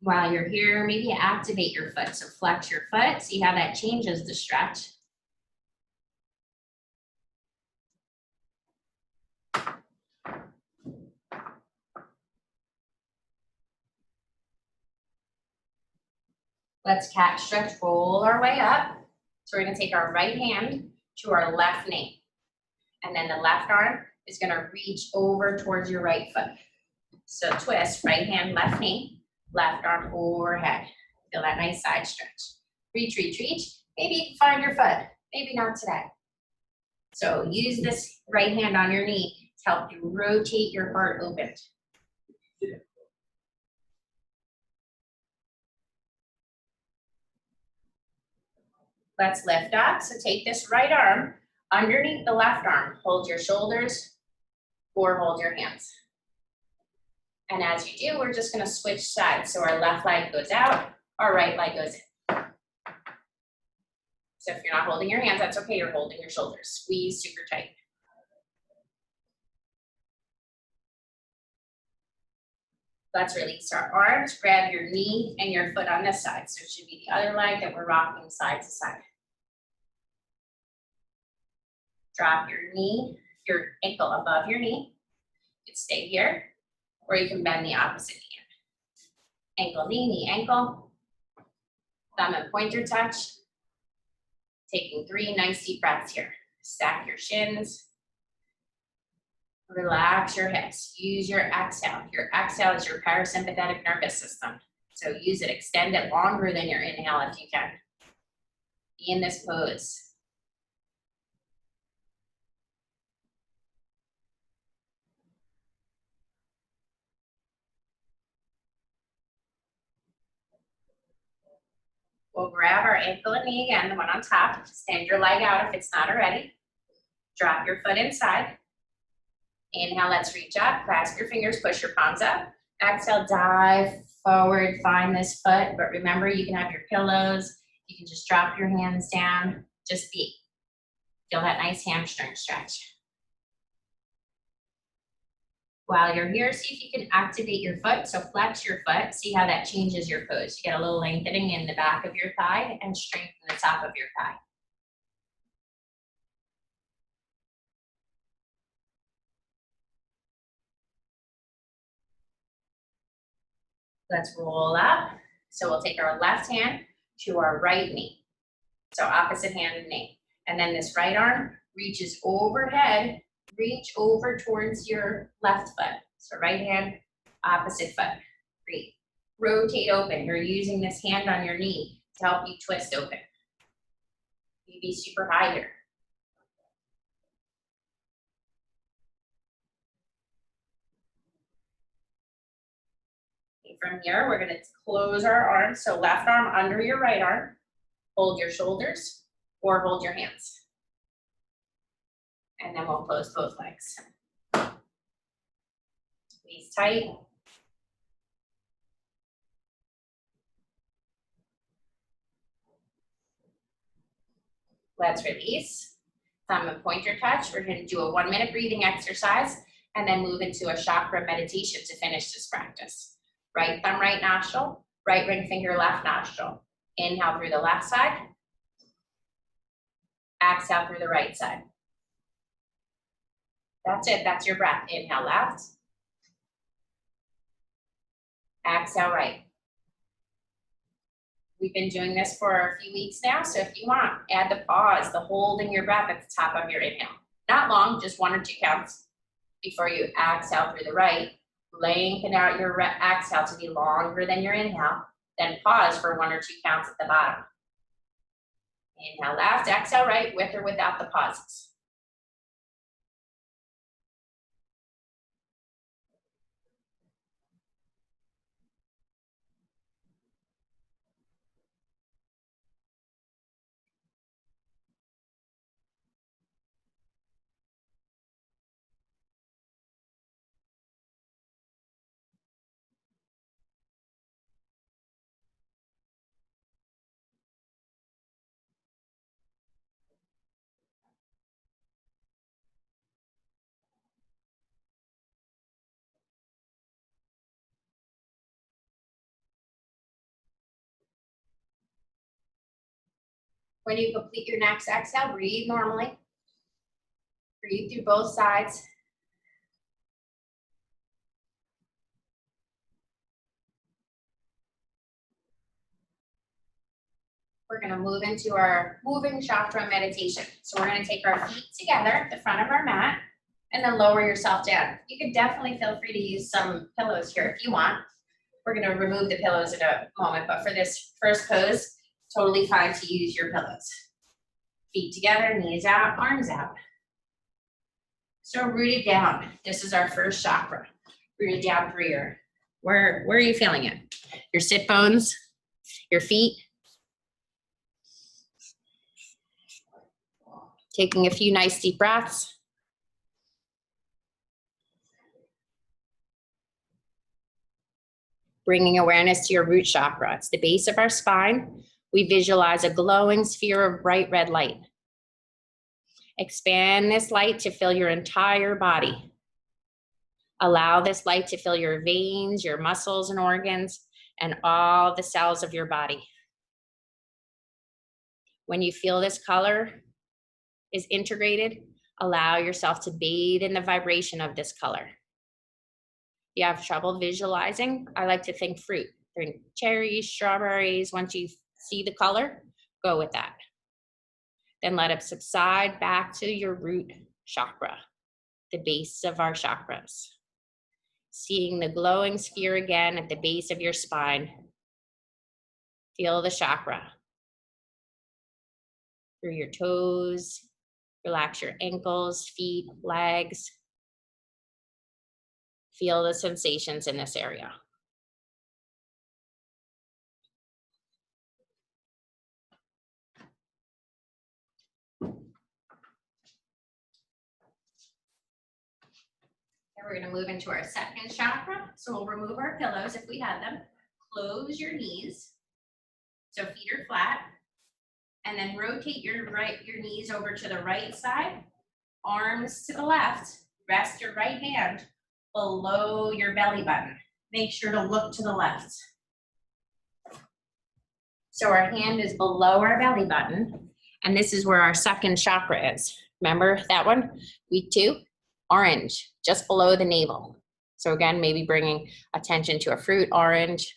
While you're here, maybe activate your foot. So flex your foot, see how that changes the stretch. Let's cat stretch, roll our way up. So we're gonna take our right hand to our left knee. And then the left arm is gonna reach over towards your right foot. So twist, right hand, left knee, left arm overhead. Feel that nice side stretch. Reach, reach, reach. Maybe you can find your foot, maybe not today. So use this right hand on your knee to help you rotate your heart open. Let's lift up. So take this right arm, Underneath the left arm, hold your shoulders or hold your hands. And as you do, we're just gonna switch sides. So our left leg goes out, our right leg goes in. So if you're not holding your hands, that's okay, you're holding your shoulders. Squeeze super tight. Let's release our arms, grab your knee and your foot on this side. So it should be the other leg that we're rocking side to side. Drop your knee, your ankle above your knee. You can stay here, or you can bend the opposite knee. Ankle, knee, ankle. Thumb and pointer touch. Taking 3 nice deep breaths here. Stack your shins. Relax your hips. Use your exhale. Your exhale is your parasympathetic nervous system. So use it, extend it longer than your inhale if you can. Be in this pose. We'll grab our ankle and knee again, the one on top. Stand your leg out if it's not already. Drop your foot inside. Inhale, let's reach up, clasp your fingers, push your palms up. Exhale, dive forward, find this foot, but remember you can have your pillows, you can just drop your hands down, just be. Feel that nice hamstring stretch. While you're here, see if you can activate your foot, so flex your foot, see how that changes your pose. You get a little lengthening in the back of your thigh and strengthen the top of your thigh. Let's roll up. So we'll take our left hand to our right knee. So opposite hand and knee. And then this right arm reaches overhead, reach over towards your left foot. So right hand, opposite foot. Breathe. Rotate open. You're using this hand on your knee to help you twist open. You be super high here. From here, we're going to close our arms. So left arm under your right arm. Hold your shoulders or hold your hands. And then we'll close both legs. Squeeze tight. Let's release. Thumb and pointer touch. We're going to do a 1-minute breathing exercise and then move into a chakra meditation to finish this practice. Right thumb, right nostril, right ring finger, left nostril. Inhale through the left side. Exhale through the right side. That's it, that's your breath. Inhale left. Exhale right. We've been doing this for a few weeks now, so if you want, add the pause, the holding your breath at the top of your inhale. Not long, just 1 or 2 counts before you exhale through the right. Lengthen out your exhale to be longer than your inhale, then pause for 1 or 2 counts at the bottom. Inhale left, exhale right, with or without the pauses. When you complete your next exhale, breathe normally. Breathe through both sides. We're going to move into our moving chakra meditation. So we're going to take our feet together at the front of our mat and then lower yourself down. You can definitely feel free to use some pillows here if you want. We're going to remove the pillows in a moment, but for this first pose, totally fine to use your pillows. Feet together, knees out, arms out. So rooted down. This is our first chakra. Rooted down through your, where are you feeling it? Your sit bones, your feet. Taking a few nice deep breaths. Bringing awareness to your root chakra. It's the base of our spine. We visualize a glowing sphere of bright red light. Expand this light to fill your entire body. Allow this light to fill your veins, your muscles and organs, and all the cells of your body. When you feel this color is integrated, allow yourself to bathe in the vibration of this color. If you have trouble visualizing, I like to think fruit. Think cherries, strawberries. Once you see the color, go with that. Then let it subside back to your root chakra, the base of our chakras. Seeing the glowing sphere again at the base of your spine. Feel the chakra through your toes. Relax your ankles, feet, legs. Feel the sensations in this area. We're going to move into our second chakra. So we'll remove our pillows if we have them. Close your knees. So feet are flat. And then rotate your knees over to the right side. Arms to the left. Rest your right hand below your belly button. Make sure to look to the left. So our hand is below our belly button. And this is where our second chakra is. Remember that one? Week 2. Orange, just below the navel. So again, maybe bringing attention to a fruit, orange,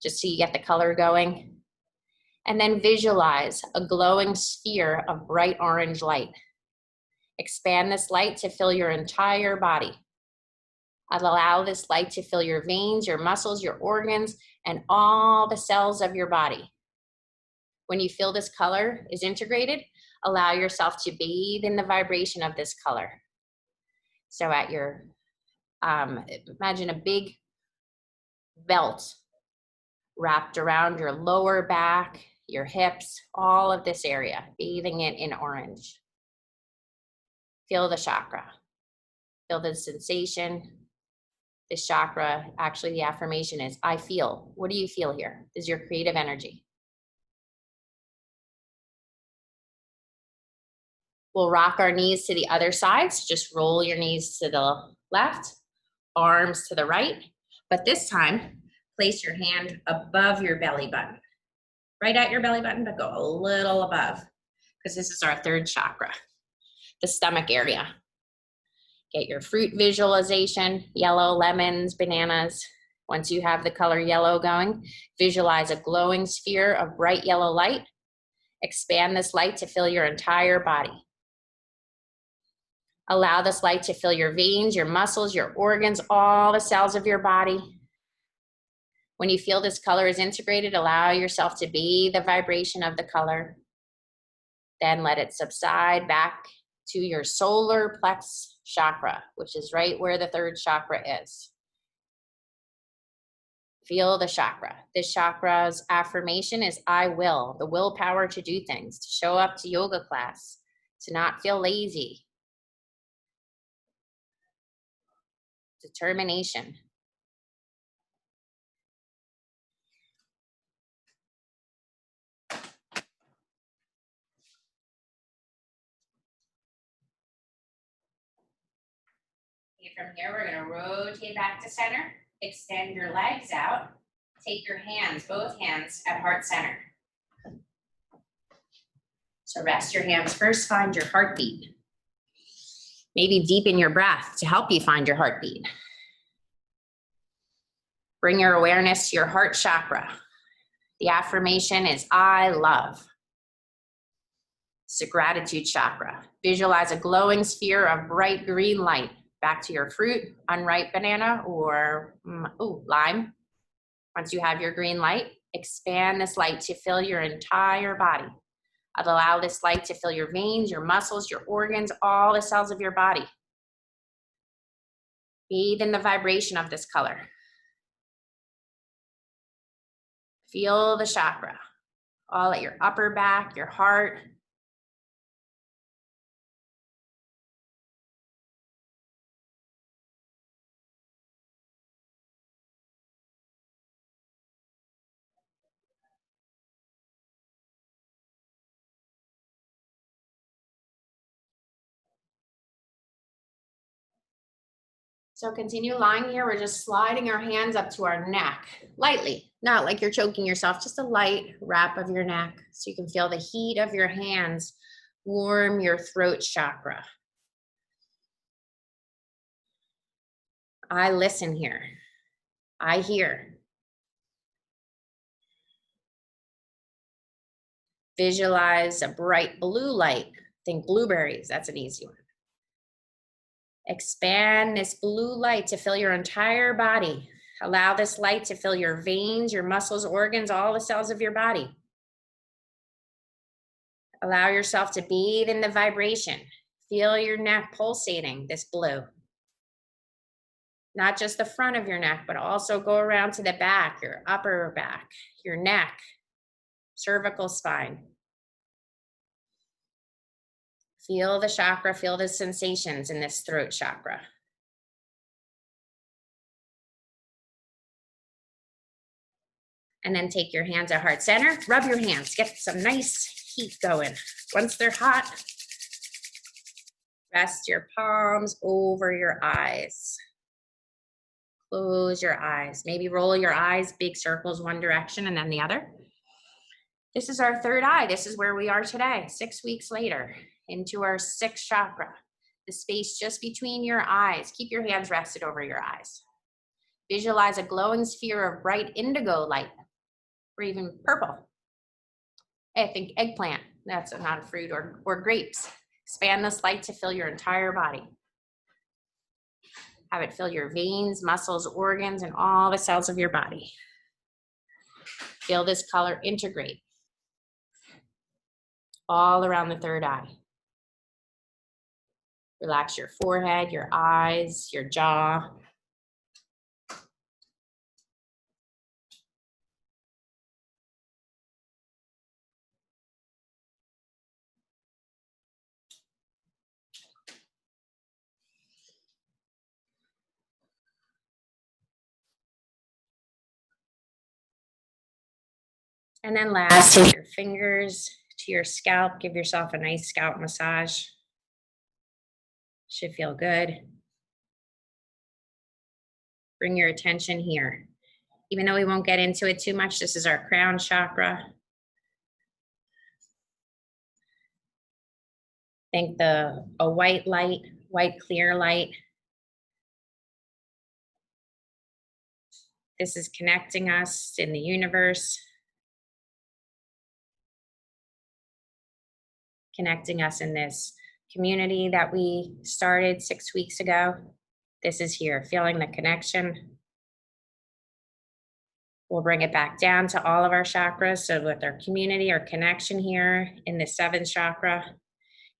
just so you get the color going. And then visualize a glowing sphere of bright orange light. Expand this light to fill your entire body. Allow this light to fill your veins, your muscles, your organs, and all the cells of your body. When you feel this color is integrated, allow yourself to bathe in the vibration of this color. So at your, imagine a big belt wrapped around your lower back, your hips, all of this area, bathing it in orange. Feel the chakra. Feel the sensation. This chakra, actually the affirmation is, I feel. What do you feel here? This is your creative energy. We'll rock our knees to the other side. So just roll your knees to the left, arms to the right. But this time, place your hand above your belly button. Right at your belly button, but go a little above. Because this is our third chakra, the stomach area. Get your fruit visualization, yellow, lemons, bananas. Once you have the color yellow going, visualize a glowing sphere of bright yellow light. Expand this light to fill your entire body. Allow this light to fill your veins, your muscles, your organs, all the cells of your body. When you feel this color is integrated, allow yourself to bathe the vibration of the color. Then let it subside back to your solar plex chakra, which is right where the third chakra is. Feel the chakra. This chakra's affirmation is I will, the willpower to do things, to show up to yoga class, to not feel lazy. Determination. Okay, from here, we're going to rotate back to center. Extend your legs out. Take your hands, both hands, at heart center. So rest your hands first, find your heartbeat. Maybe deepen your breath to help you find your heartbeat. Bring your awareness to your heart chakra. The affirmation is I love. It's a gratitude chakra. Visualize a glowing sphere of bright green light back to your fruit, unripe banana, or lime. Once you have your green light, expand this light to fill your entire body. Allow this light to fill your veins, your muscles, your organs, all the cells of your body. Bathe in the vibration of this color. Feel the chakra, all at your upper back, your heart. So continue lying here. We're just sliding our hands up to our neck, lightly, not like you're choking yourself, just a light wrap of your neck so you can feel the heat of your hands warm your throat chakra. I listen here. I hear. Visualize a bright blue light. Think blueberries, that's an easy one. Expand this blue light to fill your entire body. Allow this light to fill your veins, your muscles, organs, all the cells of your body. Allow yourself to bathe in the vibration. Feel your neck pulsating, this blue. Not just the front of your neck, but also go around to the back, your upper back, your neck, cervical spine. Feel the chakra, feel the sensations in this throat chakra. And then take your hands at heart center, rub your hands, get some nice heat going. Once they're hot, rest your palms over your eyes. Close your eyes. Maybe roll your eyes, big circles one direction and then the other. This is our third eye. This is where we are today, 6 weeks later, into our sixth chakra, the space just between your eyes. Keep your hands rested over your eyes. Visualize a glowing sphere of bright indigo light, or even purple. I think eggplant, that's not a fruit, or grapes. Expand this light to fill your entire body. Have it fill your veins, muscles, organs, and all the cells of your body. Feel this color integrate all around the third eye. Relax your forehead, your eyes, your jaw. And then last, take your fingers to your scalp. Give yourself a nice scalp massage. Should feel good. Bring your attention here. Even though we won't get into it too much, this is our crown chakra. Think a white light, white clear light. This is connecting us in the universe. Connecting us in this community that we started 6 weeks ago. This is here, feeling the connection. We'll bring it back down to all of our chakras. So with our community, our connection here in the seventh chakra,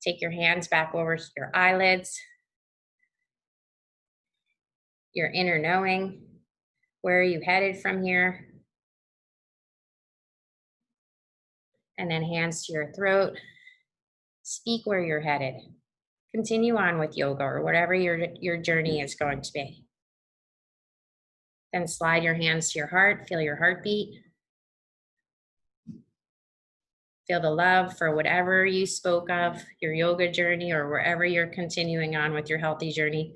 take your hands back over to your eyelids, your inner knowing. Where are you headed from here? And then hands to your throat. Speak where you're headed. Continue on with yoga or whatever your journey is going to be. Then slide your hands to your heart. Feel your heartbeat. Feel the love for whatever you spoke of, your yoga journey or wherever you're continuing on with your healthy journey.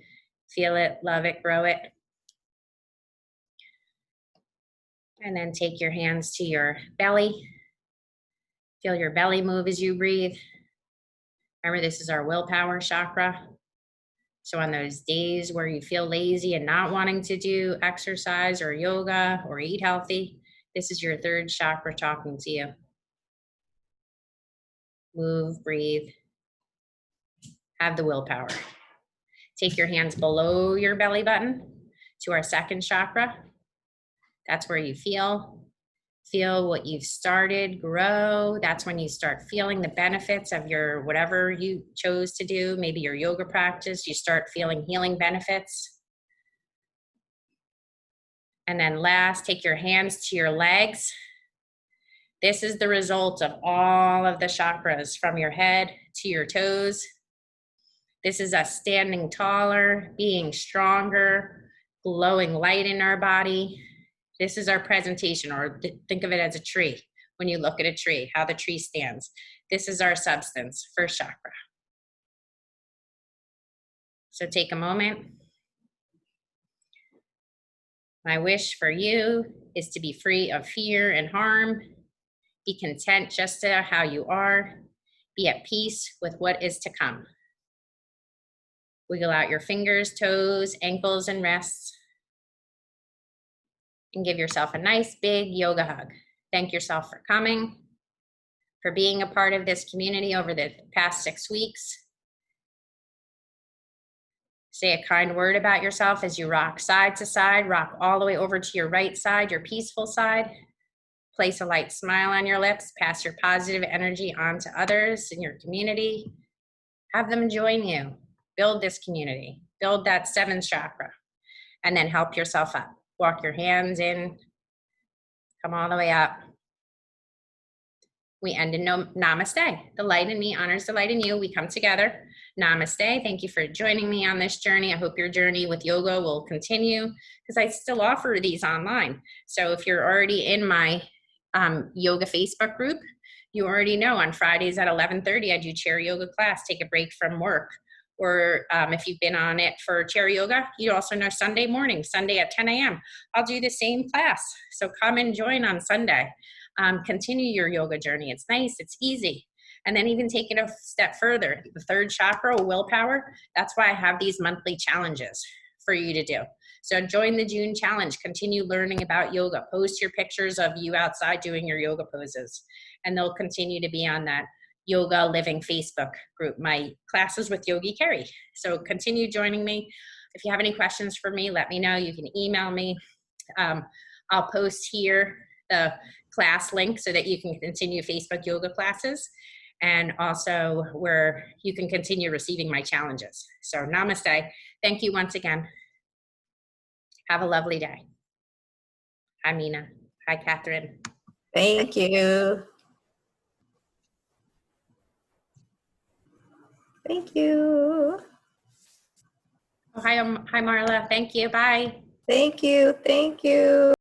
Feel it, love it, grow it. And then take your hands to your belly. Feel your belly move as you breathe. Remember, this is our willpower chakra. So on those days where you feel lazy and not wanting to do exercise or yoga or eat healthy, this is your third chakra talking to you. Move, breathe, have the willpower. Take your hands below your belly button to our second chakra. That's where you feel what you've started, grow. That's when you start feeling the benefits of your whatever you chose to do, maybe your yoga practice, you start feeling healing benefits. And then last, take your hands to your legs. This is the result of all of the chakras from your head to your toes. This is us standing taller, being stronger, glowing light in our body. This is our presentation, or think of it as a tree. When you look at a tree, how the tree stands. This is our substance, first chakra. So take a moment. My wish for you is to be free of fear and harm. Be content just how you are. Be at peace with what is to come. Wiggle out your fingers, toes, ankles, and wrists. And give yourself a nice big yoga hug. Thank yourself for coming, for being a part of this community over the past 6 weeks. Say a kind word about yourself as you rock side to side, rock all the way over to your right side, your peaceful side. Place a light smile on your lips, pass your positive energy on to others in your community. Have them join you. Build this community. Build that 7th chakra. And then help yourself up. Walk your hands in. Come all the way up. We end in namaste. The light in me honors the light in you. We come together. Namaste. Thank you for joining me on this journey. I hope your journey with yoga will continue because I still offer these online. So if you're already in my yoga Facebook group, you already know on Fridays at 11:30, I do chair yoga class, take a break from work. Or if you've been on it for chair yoga, you also know Sunday morning, Sunday at 10 a.m. I'll do the same class. So come and join on Sunday. Continue your yoga journey. It's nice, it's easy. And then even take it a step further. The 3rd chakra, willpower, that's why I have these monthly challenges for you to do. So join the June challenge, continue learning about yoga, post your pictures of you outside doing your yoga poses, and they'll continue to be on that Yoga Living Facebook group, my classes with Yogi Carrie. So continue joining me. If you have any questions for me, let me know. You can email me. I'll post here the class link so that you can continue Facebook yoga classes, and also where you can continue receiving my challenges. So namaste. Thank you once again. Have a lovely day. Hi, Mina. Hi, Catherine. Thank you. Thank you. Oh, hi, Marla. Thank you. Bye. Thank you. Thank you.